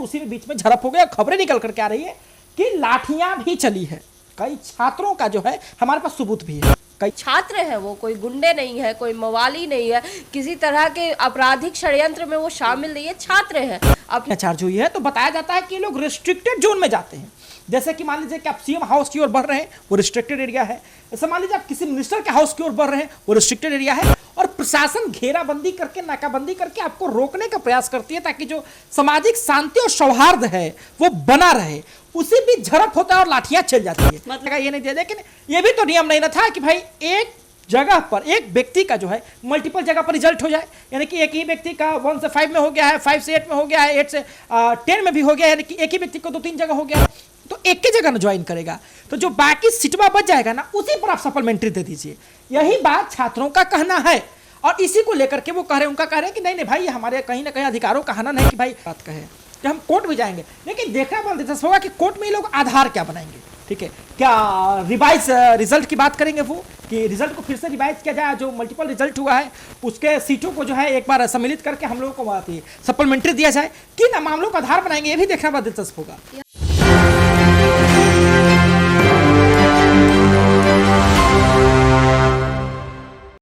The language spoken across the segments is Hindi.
तो उसी में बीच में झड़प हो गई। खबरें निकल करके आ रही है कि लाठियां भी चली है। कई छात्रों का जो है हमारे पास सबूत भी है। कई छात्र है, वो कोई गुंडे नहीं है, कोई मवाली नहीं है, किसी तरह के आपराधिक षड्यंत्र में वो शामिल नहीं है, छात्र है। अपने चार्ज हुई है तो बताया जाता है कि लोग रिस्ट्रिक्टेड जोन में जाते हैं। जैसे कि मान लीजिए कि आप सीएम हाउस की ओर बढ़ रहे हैं, वो रिस्ट्रिक्टेड एरिया है। ऐसा मान लीजिए आप किसी मिनिस्टर के हाउस की ओर बढ़ रहे हैं, वो रिस्ट्रिक्टेड एरिया है। और प्रशासन घेराबंदी करके, नाकाबंदी करके आपको रोकने का प्रयास करती है ताकि जो सामाजिक शांति और सौहार्द है वो बना रहे। उसी बीच झड़प होता है और लाठियां चल जाती है। मतलब ये नहीं दिया, लेकिन ये भी तो नियम नहीं ना था कि भाई एक जगह पर एक व्यक्ति का जो है मल्टीपल जगह पर रिजल्ट हो जाए। यानी कि एक ही व्यक्ति का 1 से 5 में हो गया है, 5 से 8 में हो गया है, 8 से 10 में भी हो गया है। यानी कि एक ही व्यक्ति को 2-3 जगह हो गया है, तो एक ही जगह ना ज्वाइन करेगा, तो जो बाकी सीटवा बच जाएगा ना, उसी पर आप सप्लीमेंट्री दे दीजिए। यही बात छात्रों का कहना है और इसी को लेकर के वो कह रहे हैं, उनका कह रहे हैं कि नहीं नहीं भाई, हमारे कहीं ना कहीं अधिकारों का हनन है कि भाई बात कहे कि हम कोर्ट में जाएंगे। लेकिन देखना बहुत दिलचस्प होगा कि कोर्ट में ये लोग आधार क्या बनाएंगे। ठीक है, क्या रिवाइज रिजल्ट की बात करेंगे वो, कि रिजल्ट को फिर से रिवाइज किया जाए, जो मल्टीपल रिजल्ट हुआ है उसके सीटों को जो है एक बार सम्मिलित करके हम लोगों को सप्लीमेंट्री दिया जाए, किन मामलों का आधार बनाएंगे, ये भी देखना बहुत दिलचस्प होगा।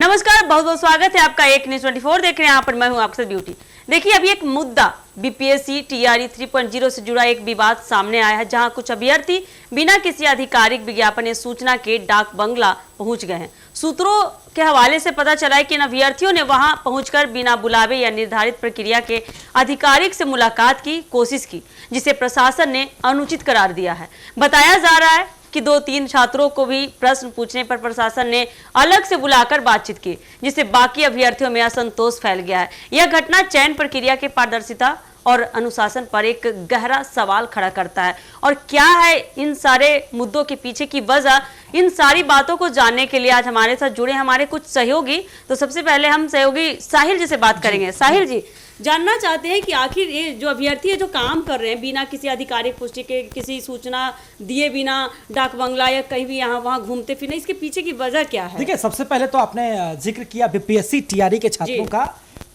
नमस्कार, बहुत बहुत स्वागत है आपका एक न्यूज़ 24 देख रहे हैं। यहाँ पर मैं हूँ आपके साथ ब्यूटी। देखिए, अभी एक मुद्दा बीपीएससी टीआरई 3.0 से जुड़ा एक विवाद सामने आया है, जहां कुछ अभ्यर्थी बिना किसी आधिकारिक विज्ञापन या सूचना के डाक बंगला पहुंच गए हैं। सूत्रों के हवाले से पता चला है कि इन अभ्यर्थियों ने वहां पहुंचकर बिना बुलावे या निर्धारित प्रक्रिया के अधिकारिक से मुलाकात की कोशिश की, जिसे प्रशासन ने अनुचित करार दिया है। बताया जा रहा है कि 2-3 छात्रों को भी प्रश्न पूछने पर प्रशासन ने अलग से बुलाकर बातचीत की, जिससे बाकी अभ्यर्थियों में असंतोष फैल गया है। यह घटना चयन प्रक्रिया के पारदर्शिता और अनुशासन पर एक गहरा सवाल खड़ा करता है। और क्या है इन सारे मुद्दों के पीछे की वजह, इन सारी बातों को जानने के लिए आज हमारे साथ जुड़े हमारे कुछ सहयोगी। तो सबसे पहले हम सहयोगी साहिल जी से बात करेंगे। साहिल जी, जानना चाहते हैं कि आखिर ये जो अभ्यर्थी है जो काम कर रहे हैं बिना किसी आधिकारिक पुष्टि के, किसी सूचना दिए बिना डाक बंगला या कहीं भी यहाँ वहाँ घूमते फिरने, इसके पीछे की वजह क्या है? देखिए, सबसे पहले तो आपने जिक्र किया बीपीएससी टीआरई के छात्रों का,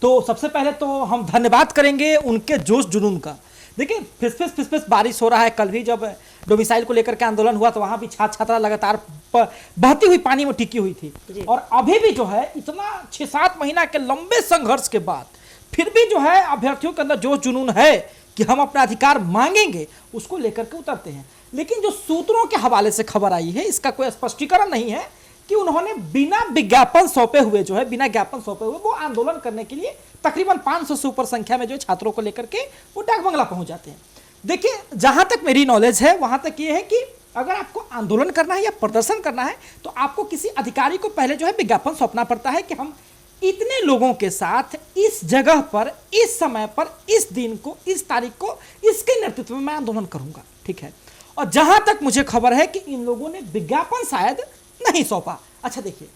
तो सबसे पहले तो हम धन्यवाद करेंगे उनके जोश जुनून का। देखिए, फिसफिस बारिश हो रहा है। कल भी जब डोमिसाइल को लेकर के आंदोलन हुआ तो वहां भी छात्र छात्रा लगातार बहती हुई पानी में टिकी हुई थी। और अभी भी जो है इतना 6-7 महीना के लंबे संघर्ष के बाद फिर भी जो है अभ्यर्थियों के अंदर जोश जुनून है कि हम अपना अधिकार मांगेंगे, उसको लेकर के उतरते हैं। लेकिन जो सूत्रों के हवाले से खबर आई है, इसका कोई स्पष्टीकरण नहीं है कि उन्होंने बिना विज्ञापन सौंपे हुए जो है, बिना ज्ञापन सौंपे हुए वो आंदोलन करने के लिए तकरीबन 500 से ऊपर संख्या में जो छात्रों को लेकर के वो डाक बंगला पहुंच जाते हैं। देखिए, जहां तक मेरी नॉलेज है वहां तक ये है कि अगर आपको आंदोलन करना है या प्रदर्शन करना है तो आपको किसी अधिकारी को पहले जो है विज्ञापन सौंपना पड़ता है कि हम इतने लोगों के साथ इस जगह पर, इस समय पर, इस दिन को, इस तारीख को, इसके नेतृत्व में मैं आंदोलन करूंगा। ठीक है, और जहां तक मुझे खबर है कि इन लोगों ने विज्ञापन शायद नहीं सौंपा। अच्छा देखिए,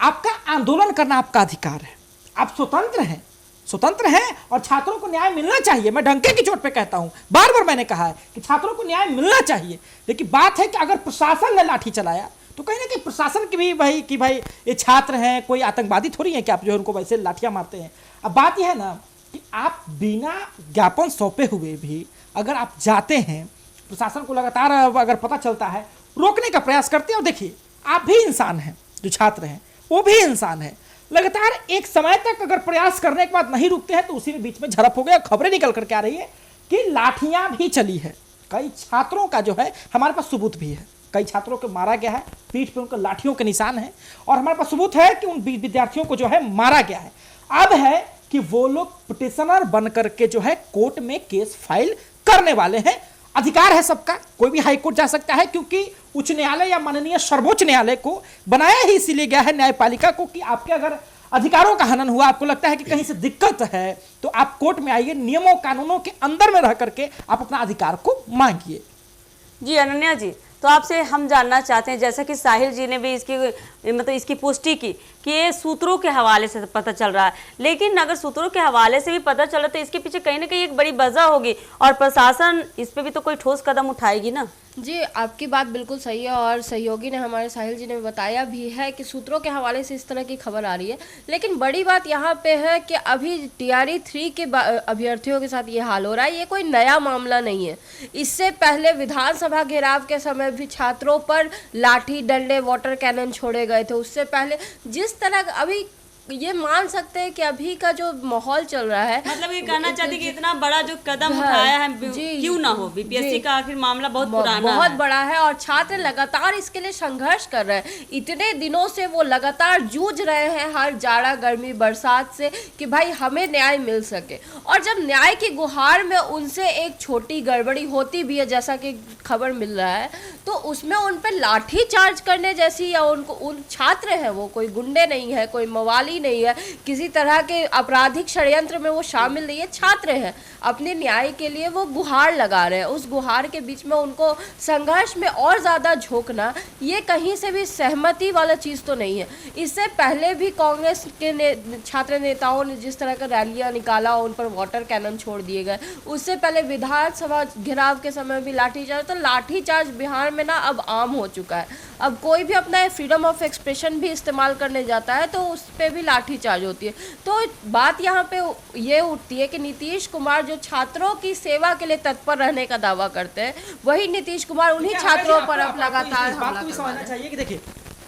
आपका आंदोलन करना आपका अधिकार है, आप स्वतंत्र हैं और छात्रों को न्याय मिलना चाहिए। मैं डंके की चोट पे कहता हूं, बार बार मैंने कहा है कि छात्रों को न्याय मिलना चाहिए। लेकिन बात है कि अगर प्रशासन ने लाठी चलाया तो कहीं ना कहीं प्रशासन की भी भाई कि भाई ये छात्र हैं, कोई आतंकवादी थोड़ी है कि आप जो है उनको वैसे लाठियां मारते हैं। अब बात यह है ना कि आप बिना ज्ञापन सौंपे हुए भी अगर आप जाते हैं, प्रशासन को लगातार अगर पता चलता है, रोकने का प्रयास करते हैं। और देखिए, आप भी इंसान हैं, जो छात्र हैं वो भी इंसान है। लगातार एक समय तक अगर प्रयास करने के बाद नहीं रुकते हैं तो उसी में बीच में झड़प हो गया। खबरें निकल करके आ रही है कि लाठियां भी चली है। कई छात्रों का जो है हमारे पास सबूत भी है, कई छात्रों को मारा गया है, पीठ पे उनके लाठियों के निशान हैं और हमारे पास सबूत है कि उन विद्यार्थियों को जो है मारा गया है। अब है कि वो लोग पिटिशनर बन करके जो है कोर्ट में केस फाइल करने वाले हैं। अधिकार है सबका, कोई भी हाई कोर्ट जा सकता है, क्योंकि उच्च न्यायालय या माननीय सर्वोच्च न्यायालय को बनाया ही इसीलिए गया है न्यायपालिका को कि आपके अगर अधिकारों का हनन हुआ, आपको लगता है कि कहीं से दिक्कत है, तो आप कोर्ट में आइए, नियमों कानूनों के अंदर में रह करके आप अपना अधिकार को मांगिए। जी अनन्या जी, तो आपसे हम जानना चाहते हैं, जैसा कि साहिल जी ने भी इसकी पुष्टि की कि ये सूत्रों के हवाले से पता चल रहा है, लेकिन अगर सूत्रों के हवाले से भी पता चल रहा तो इसके पीछे कहीं ना कहीं एक बड़ी वजह होगी और प्रशासन इस पे भी तो कोई ठोस कदम उठाएगी ना। जी, आपकी बात बिल्कुल सही है और सहयोगी ने हमारे साहिल जी ने बताया भी है कि सूत्रों के हवाले से इस तरह की खबर आ रही है। लेकिन बड़ी बात यहाँ पे है कि अभी टीआरई 3 के अभ्यर्थियों के साथ ये हाल हो रहा है, ये कोई नया मामला नहीं है। इससे पहले विधानसभा घेराव के समय भी छात्रों पर लाठी डंडे वाटर कैनन छोड़े गए थे। उससे पहले जिस तरह अभी ये मान सकते हैं कि अभी का जो माहौल चल रहा है, मतलब ये कहना चाहती कि इतना बड़ा जो कदम हाँ, उठाया है जी, क्यों ना हो, बीपीएससी जी, का आखिर मामला बहुत पुराना बहुत है। बड़ा है और छात्र लगातार इसके लिए संघर्ष कर रहे हैं। इतने दिनों से वो लगातार जूझ रहे हैं हर जाड़ा गर्मी बरसात से कि भाई हमें न्याय मिल सके। और जब न्याय की गुहार में उनसे एक छोटी गड़बड़ी होती भी है, जैसा कि खबर मिल रहा है, तो उसमें उन पर लाठी चार्ज करने जैसी, या उनको उन छात्र हैं, वो कोई गुंडे नहीं है, कोई मवाली नहीं है, किसी तरह के आपराधिक षड्यंत्र में वो शामिल नहीं है, छात्र हैं। अपने न्याय के लिए वो गुहार लगा रहे हैं। उस गुहार के बीच में उनको संघर्ष में और ज़्यादा झोंकना, ये कहीं से भी सहमति वाला चीज़ तो नहीं है। इससे पहले भी कांग्रेस के छात्र नेताओं ने जिस तरह का रैलियाँ निकाला, उन पर वाटर कैनन छोड़ दिए गए। उससे पहले विधानसभा घेराव के समय भी लाठीचार्ज। तो लाठीचार्ज बिहार में ना अब आम हो चुका है। अब कोई भी अपना फ्रीडम ऑफ एक्सप्रेशन भी इस्तेमाल करने जाता है तो उस पर भी लाठीचार्ज होती है। तो बात यहाँ पे ये उठती है कि नीतीश कुमार जो छात्रों की सेवा के लिए तत्पर रहने का दावा करते हैं, वही नीतीश कुमार उन्हीं छात्रों पर अब लगातार हमला कर रहे हैं। चाहिए कि देखिए,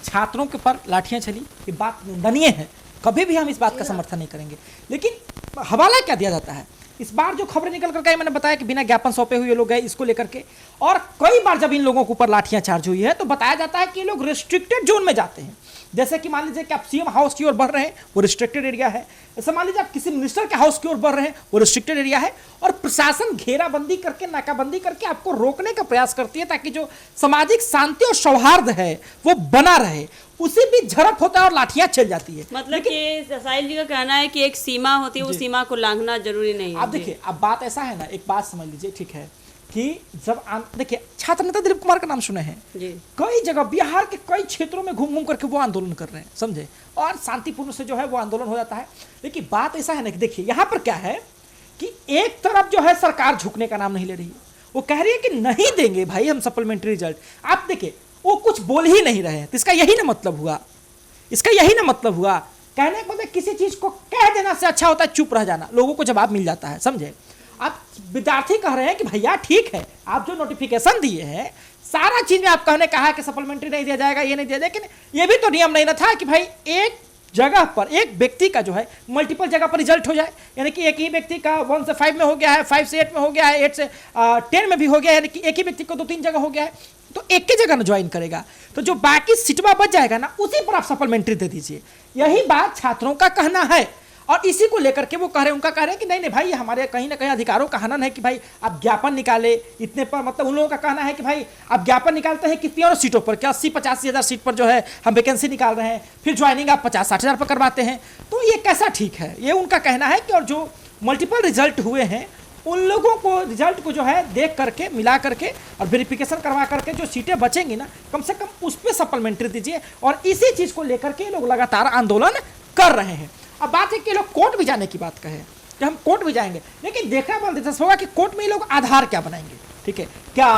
छात्रों के ऊपर लाठियां चली, ये बात निंदनीय है, कभी भी हम इस बात का समर्थन नहीं करेंगे। लेकिन हवाला क्या दिया जाता है? इस बार जो खबरें निकल कर गई, मैंने बताया कि बिना ज्ञापन सौंपे हुए लोग गए इसको लेकर के, और कई बार जब इन लोगों के ऊपर लाठियां चार्ज हुई है तो बताया जाता है कि ये लोग रिस्ट्रिक्टेड जोन में जाते हैं। जैसे कि मान लीजिए कि आप सीएम हाउस की ओर बढ़ रहे हैं, वो रिस्ट्रिक्टेड एरिया है। ऐसे मान लीजिए आप किसी मिनिस्टर के हाउस की ओर बढ़ रहे हैं, वो रिस्ट्रिक्टेड एरिया है। और प्रशासन घेराबंदी करके, नाकाबंदी करके आपको रोकने का प्रयास करती है ताकि जो सामाजिक शांति और सौहार्द है वो बना रहे। उसी भी झड़प होता है और लाठियां चल जाती है। मतलब कि साहिल जी का कहना है कि एक सीमा होती है, वो सीमा को लांघना जरूरी नहीं है। आप देखिए, अब बात ऐसा है ना, एक बात समझ लीजिए, ठीक है, कि जब देखिए छात्र नेता दिलीप कुमार का नाम सुने हैं जी। कई जगह बिहार के कई क्षेत्रों में घूम घूम करके वो आंदोलन कर रहे हैं, समझे, और शांतिपूर्ण से जो है वो आंदोलन हो जाता है। लेकिन बात ऐसा है ना कि देखिए यहाँ पर क्या है कि एक तरफ जो है सरकार झुकने का नाम नहीं ले रही है, वो कह रही है कि नहीं देंगे भाई हम सप्लीमेंट्री रिजल्ट। आप देखिए वो कुछ बोल ही नहीं रहे हैं, तो इसका यही ना मतलब हुआ, इसका यही ना मतलब हुआ। कहने का मतलब किसी चीज को कह देना से अच्छा होता है चुप रह जाना, लोगों को जवाब मिल जाता है, समझे। आप विद्यार्थी कह रहे हैं कि भैया ठीक है, आप जो नोटिफिकेशन दिए हैं सारा चीज में आप कहने कहा कि सप्लीमेंट्री नहीं दिया जाएगा, ये नहीं दिया जाएगा, लेकिन ये भी तो नियम नहीं ना था कि भाई एक जगह पर एक व्यक्ति का जो है मल्टीपल जगह पर रिजल्ट हो जाए। यानी कि एक ही व्यक्ति का 1 से 5 में हो गया है, 5 से 8 में हो गया है, 8 से 10 में भी हो गया है, यानी कि एक ही व्यक्ति को 2-3 जगह हो गया है, तो एक ही जगह ना ज्वाइन करेगा, तो जो बाकी सीटवा बच जाएगा ना उसी पर आप सप्लीमेंट्री दे दीजिए। यही बात छात्रों का कहना है और इसी को लेकर के वो कह रहे हैं, उनका कह रहे हैं कि नहीं नहीं भाई हमारे कहीं ना कहीं अधिकारों का हनन है कि भाई आप ज्ञापन निकाले इतने पर। मतलब उन लोगों का कहना है कि भाई आप ज्ञापन निकालते हैं कितनी और सीटों पर, क्या 80-85 हज़ार सीट पर जो है हम वैकेंसी निकाल रहे हैं, फिर ज्वाइनिंग आप 50-60 हज़ार पर करवाते हैं, तो ये कैसा ठीक है? ये उनका कहना है कि और जो मल्टीपल रिजल्ट हुए हैं उन लोगों को रिजल्ट को जो है देख करके मिला करके और वेरिफिकेशन करवा करके जो सीटें बचेंगी ना कम से कम उस पर सप्लीमेंट्री दीजिए। और इसी चीज़ को लेकर के लोग लगातार आंदोलन कर रहे हैं। अब बात है कि लोग कोर्ट भी जाने की बात कहे कि हम कोर्ट भी जाएंगे, लेकिन देखना बहुत दिलचस्प होगा कि कोर्ट में ये लोग आधार क्या बनाएंगे, ठीक है, क्या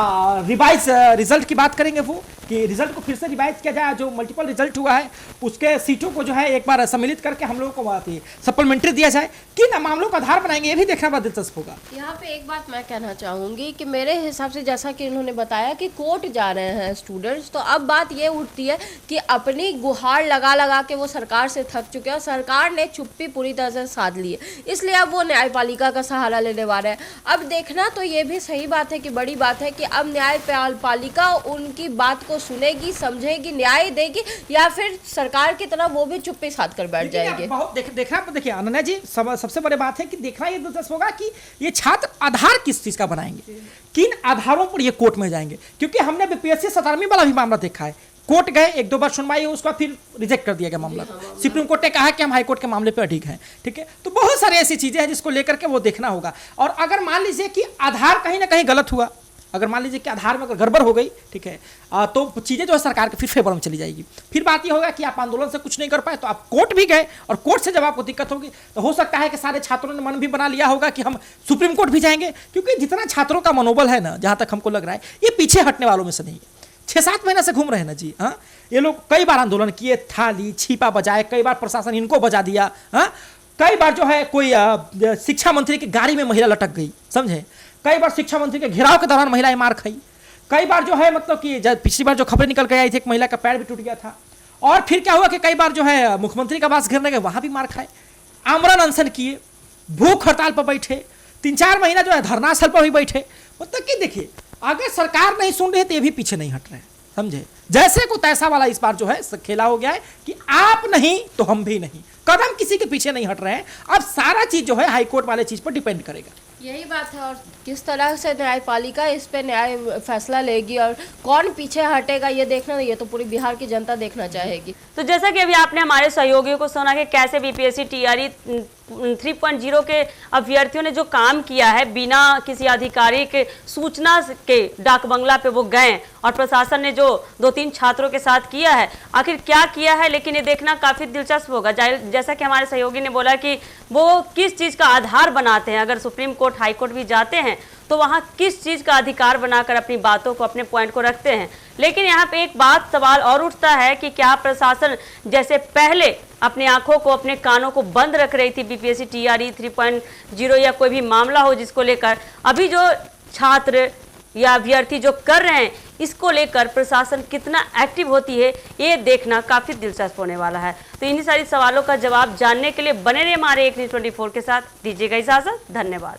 रिवाइज रिजल्ट की बात करेंगे वो कि रिजल्ट को फिर से रिवाइज किया जाए, जो मल्टीपल रिजल्ट हुआ है उसके सीटों को जो है एक बार सम्मिलित करके हम लोगों को सप्लीमेंट्री दिया जाए, किन मामलों का आधार बनाएंगे, ये भी देखना बहुत दिलचस्प होगा। यहाँ पे एक बात मैं कहना चाहूँगी कि मेरे हिसाब से जैसा कि उन्होंने बताया कि कोर्ट जा रहे हैं स्टूडेंट्स, तो अब बात ये उठती है कि अपनी गुहार लगा लगा के वो सरकार से थक चुके हैं और सरकार ने चुप्पी पूरी तरह से साध ली है, इसलिए अब वो न्यायपालिका का सहारा लेने वाले हैं। अब देखना तो ये भी सही बात है कि बड़ी बात है कि अब न्यायपालिका उनकी बात को सुनेगी, समझेगी, न्याय देगी, या फिर सरकार की तरह वो भी चुप्पी साध कर बैठ जाएंगे। बहुत देखना, देखिए अनन्या जी, सबसे बड़ी बात है कि देखना ये दिलचस्प होगा कि ये छात्र आधार किस चीज का बनाएंगे, किन आधारों पर ये कोर्ट में जाएंगे, क्योंकि हमने बीपीएससी 17वीं वाला भी मामला देखा है, कोर्ट गए 1-2 बार सुनवाई हुई, उसका फिर रिजेक्ट कर दिया गया मामला। सुप्रीम कोर्ट ने कहा कि हम हाई कोर्ट के मामले पर अडिग हैं, ठीक है। तो बहुत सारी ऐसी चीजें हैं जिसको लेकर के वो देखना होगा। और अगर मान लीजिए कि आधार कहीं ना कहीं गलत हुआ, अगर मान लीजिए कि आधार में अगर गड़बड़ हो गई, ठीक है, तो चीज़ें जो है सरकार के फिर फेवर में चली जाएगी। फिर बात ये होगा कि आप आंदोलन से कुछ नहीं कर पाए तो आप कोर्ट भी गए और कोर्ट से जब आपको दिक्कत होगी तो हो सकता है कि सारे छात्रों ने मन भी बना लिया होगा कि हम सुप्रीम कोर्ट भी जाएंगे, क्योंकि जितना छात्रों का मनोबल है ना, जहाँ तक हमको लग रहा है ये पीछे हटने वालों में से नहीं है। 6-7 महीने से घूम रहे हैं ना जी। हाँ, ये लोग कई बार आंदोलन किए, थाली छीपा बजाए, कई बार प्रशासन इनको बजा दिया। हाँ, कई बार जो है कोई शिक्षा मंत्री की गाड़ी में महिला लटक गई, समझे, कई बार शिक्षा मंत्री के घेराव के दौरान महिलाएं मार खाई, कई बार जो है मतलब कि पिछली बार जो खबरें निकल के आई थी एक महिला का पैर भी टूट गया था, और फिर क्या हुआ कि कई बार जो है मुख्यमंत्री का आवास घेरने गए, वहां भी मार खाए, आमरण अनशन किए, भूख हड़ताल पर बैठे, 3-4 महीना जो है धरना स्थल पर भी बैठे। मतलब कि देखिए, अगर सरकार नहीं सुन रही है तो ये भी पीछे नहीं हट रहे हैं, समझे। जैसे को तैसा वाला इस बार जो है खेला हो गया है कि आप नहीं तो हम भी नहीं, कदम किसी के पीछे नहीं हट रहे हैं। अब सारा चीज जो है हाईकोर्ट वाले चीज पर डिपेंड करेगा। यही बात है, और किस तरह से न्यायपालिका इस पे न्याय फैसला लेगी और कौन पीछे हटेगा ये देखना, ये तो पूरी बिहार की जनता देखना चाहेगी। तो जैसा कि अभी आपने हमारे सहयोगियों को सुना कि कैसे बीपीएससी टीआरई 3.0 के अभ्यर्थियों ने जो काम किया है, बिना किसी आधिकारिक सूचना के डाक बंगला पे वो गए और प्रशासन ने जो 2-3 छात्रों के साथ किया है, आखिर क्या किया है, लेकिन ये देखना काफी दिलचस्प होगा। जैसा कि हमारे सहयोगी ने बोला कि वो किस चीज का आधार बनाते हैं, अगर सुप्रीम कोर्ट हाई कोर्ट भी जाते हैं तो वहां किस चीज का अधिकार बनाकर अपनी बातों को, अपने पॉइंट को रखते हैं। लेकिन यहाँ पे एक बात सवाल और उठता है कि क्या प्रशासन जैसे पहले अपनी आंखों को, अपने कानों को बंद रख रही थी बीपीएससी टीआरई 3.0 या कोई भी मामला हो जिसको लेकर, अभी जो छात्र या अभ्यर्थी जो कर रहे हैं इसको लेकर प्रशासन कितना एक्टिव होती है, ये देखना काफी दिलचस्प होने वाला है। तो इन्हीं सारी सवालों का जवाब जानने के लिए बने रहे हमारे एक न्यूज़ 24 के साथ। दीजिएगा इजाजत, धन्यवाद।